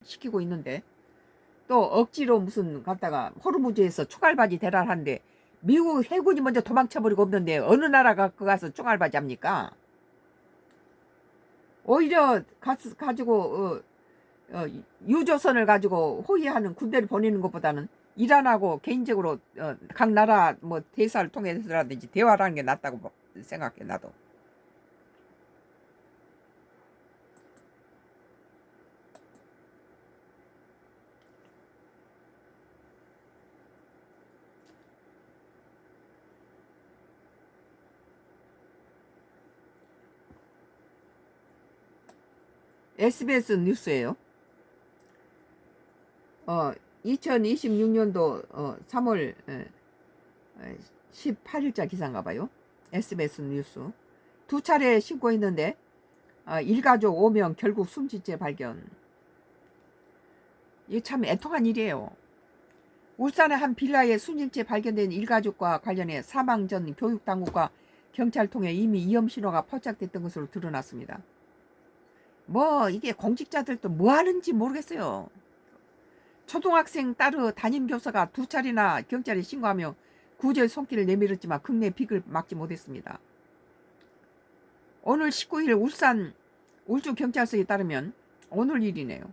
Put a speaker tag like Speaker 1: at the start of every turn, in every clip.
Speaker 1: 시키고 있는데 또 억지로 무슨 갖다가 호르무즈에서 총알바지 대란하는데 미국 해군이 먼저 도망쳐버리고 없는데 어느 나라가 그 가서 총알바지 합니까? 오히려 가지고 유조선을 가지고 호위하는 군대를 보내는 것보다는 이란하고 개인적으로 각 나라 뭐 대사를 통해서라든지 대화를 하는 게 낫다고 생각해 나도. SBS 뉴스예요. 2026년도 3월 18일자 기사인가 봐요. SBS 뉴스. 2차례 신고했는데 일가족 5명 결국 숨진 채 발견. 이게 참 애통한 일이에요. 울산의 한 빌라에 숨진 채 발견된 일가족과 관련해 사망 전 교육당국과 경찰 통해 이미 위험 신호가 포착됐던 것으로 드러났습니다. 뭐 이게 공직자들도 뭐 하는지 모르겠어요. 초등학생 딸의 담임교사가 2차례나 경찰에 신고하며 구조의 손길을 내밀었지만 국내 빅을 막지 못했습니다. 오늘 19일 울산 울주경찰서에 따르면 오늘 일이네요.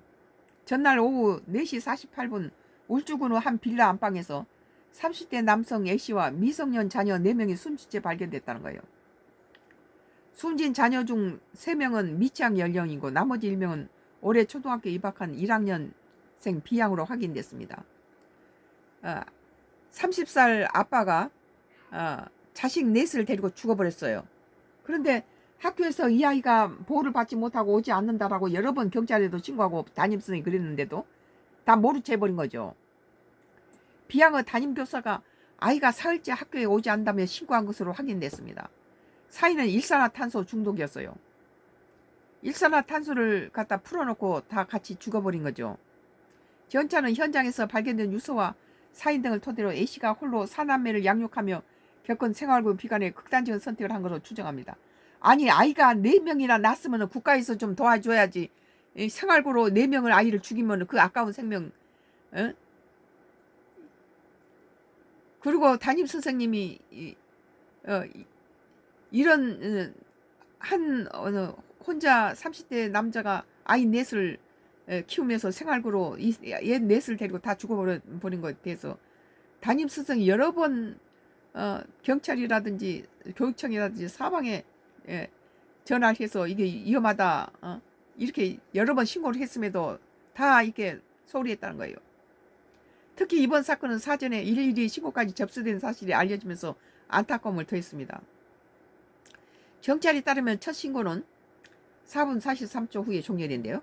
Speaker 1: 전날 오후 4시 48분 울주군의 한 빌라 안방에서 30대 남성 A씨와 미성년 자녀 4명이 숨진 채 발견됐다는 거예요. 숨진 자녀 중 3명은 미취학 연령이고 나머지 1명은 올해 초등학교 입학한 1학년생 B양으로 확인됐습니다. 30살 아빠가 자식 넷을 데리고 죽어버렸어요. 그런데 학교에서 이 아이가 보호를 받지 못하고 오지 않는다라고 여러 번 경찰에도 신고하고 담임선생님이 그랬는데도 다 모른 채 해버린 거죠. B양의 담임교사가 아이가 사흘째 학교에 오지 않다며 신고한 것으로 확인됐습니다. 사인은 일산화탄소 중독이었어요. 일산화탄소를 갖다 풀어놓고 다 같이 죽어버린 거죠. 경찰은 현장에서 발견된 유서와 사인 등을 토대로 A씨가 홀로 사남매를 양육하며 겪은 생활고 비관에 극단적인 선택을 한 것으로 추정합니다. 아니 아이가 4명이나 낳았으면 국가에서 좀 도와줘야지. 생활고로 4명을 아이를 죽이면 그 아까운 생명. 그리고 담임 선생님이 이런 혼자 30대 남자가 아이 넷을 키우면서 생활고로 얘 넷을 데리고 다 죽어버린 것에 대해서 담임 선생이 여러 번 경찰이라든지 교육청이라든지 사방에 전화를 해서 이게 위험하다 이렇게 여러 번 신고를 했음에도 다 이렇게 소홀히 했다는 거예요. 특히 이번 사건은 사전에 112 신고까지 접수된 사실이 알려지면서 안타까움을 더했습니다. 경찰이 따르면 첫 신고는 4분 43초 후에 종료된대요.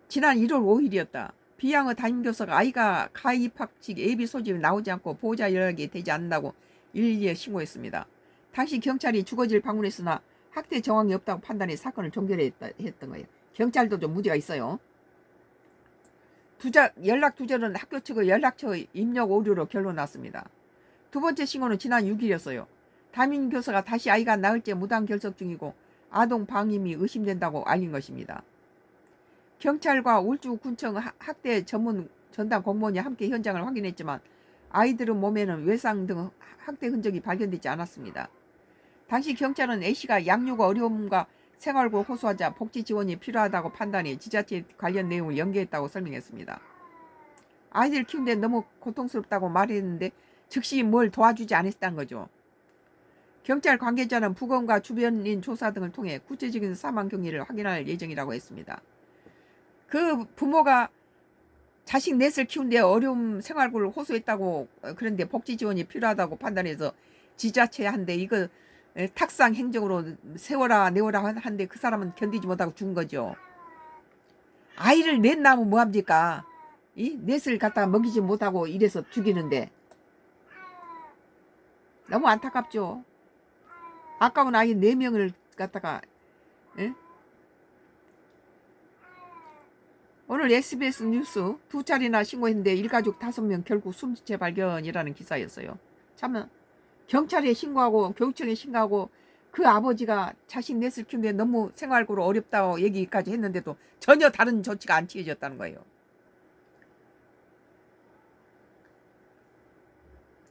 Speaker 1: 지난 1월 5일이었다. B양의 담임교사가 아이가 가입학식 예비 소집에 나오지 않고 보호자 연락이 되지 않는다고 112에 신고했습니다. 당시 경찰이 주거지를 방문했으나 학대 정황이 없다고 판단해 사건을 종결했던 거예요. 경찰도 좀 무리가 있어요. 연락 두절은 학교 측의 연락처 입력 오류로 결론 났습니다. 두 번째 신고는 지난 6일이었어요. 담임교사가 다시 아이가 낳을지 무단 결석 중이고 아동 방임이 의심된다고 알린 것입니다. 경찰과 울주군청 학대 전문 전담 공무원이 함께 현장을 확인했지만 아이들의 몸에는 외상 등 학대 흔적이 발견되지 않았습니다. 당시 경찰은 A씨가 양육 어려움과 생활고 호소하자 복지 지원이 필요하다고 판단해 지자체 관련 내용을 연계했다고 설명했습니다. 아이들 키우는데 너무 고통스럽다고 말했는데 즉시 뭘 도와주지 않았다는 거죠. 경찰 관계자는 부검과 주변인 조사 등을 통해 구체적인 사망 경위를 확인할 예정이라고 했습니다. 그 부모가 자식 넷을 키우는데 어려움 생활고를 호소했다고 그런데 복지 지원이 필요하다고 판단해서 지자체한테 이거 탁상 행정으로 세워라 내워라 하는데 그 사람은 견디지 못하고 죽은 거죠. 아이를 넷 낳으면 뭐합니까? 이 넷을 갖다가 먹이지 못하고 이래서 죽이는데 너무 안타깝죠. 아까운 아이 4명을 갖다가 오늘 SBS 뉴스 2차례나 신고했는데 일가족 5명 결국 숨진 채 발견이라는 기사였어요. 참 경찰에 신고하고 교육청에 신고하고 그 아버지가 자식 넷을 키우는데 너무 생활고로 어렵다고 얘기까지 했는데도 전혀 다른 조치가 안 취해졌다는 거예요.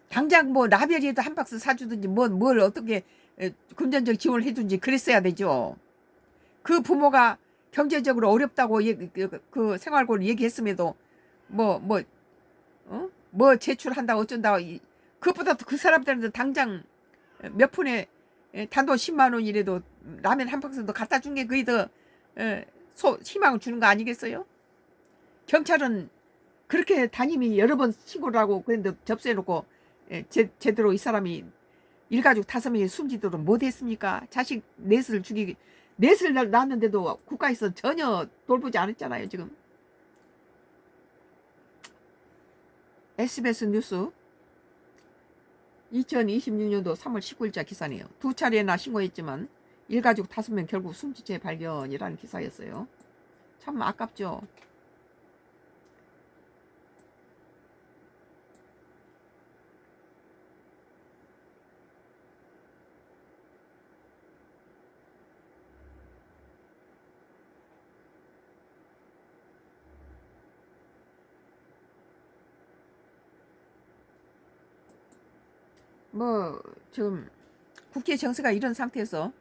Speaker 1: 당장 뭐 라벨이라도 한 박스 사주든지 뭘 어떻게 금전적 지원을 해준지 그랬어야 되죠. 그 부모가 경제적으로 어렵다고 그 생활고를 얘기했음에도 뭐 뭐 뭐 제출한다 어쩐다 그것보다 그 사람들한테 당장 몇 푼에 단돈 10만 원이라도 라면 한 박스도 갖다 준 게 그게 더 희망을 주는 거 아니겠어요? 경찰은 그렇게 담임이 여러 번 신고를 하고 그런데 접수해놓고 제대로 이 사람이 일가족 5명이 숨지도록 못했습니까? 자식 넷을 낳았는데도 국가에서 전혀 돌보지 않았잖아요 지금. SBS 뉴스 2026년도 3월 19일자 기사네요. 2차례나 신고했지만 일가족 5명 결국 숨진 채 발견이라는 기사였어요. 참 아깝죠. 뭐 지금 국회 정세가 이런 상태에서